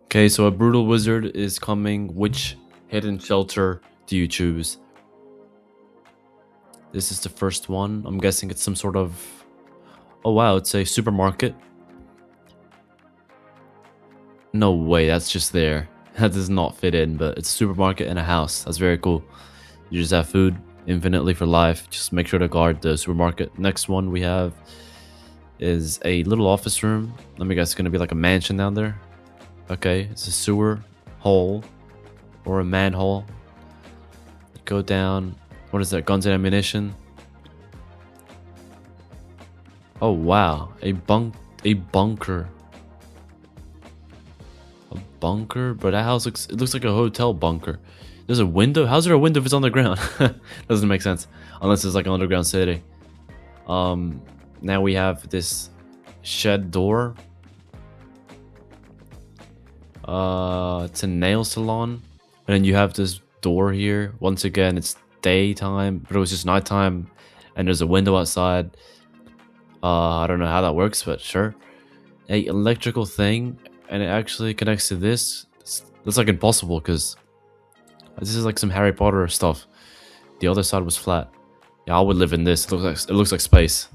Okay, so a brutal wizard is coming. Which hidden shelter do you choose? This is the first one. I'm guessing it's some sort of... Oh wow, it's a supermarket. No way, that's just there. That does not fit in, but it's a supermarket and a house. That's very cool. You just have food infinitely for life. Just make sure to guard the supermarket. Next one we have is a little office room. Let me guess, it's gonna be like a mansion down there. Okay, it's a sewer hole or a manhole. Go down. What is that? Guns and ammunition. Oh wow, a bunker. A bunker, but that house looks like a hotel bunker. There's a window. How's there a window if it's on the ground? Doesn't make sense unless it's like an underground city. Now we have this shed door. It's a nail salon, and then you have this door here. Once again, it's daytime, but it was just nighttime, and there's a window outside. I don't know how that works, but sure. A electrical thing, and it actually connects to this. That's like impossible because this is like some Harry Potter stuff. The other side was flat. Yeah, I would live in this. It looks like space.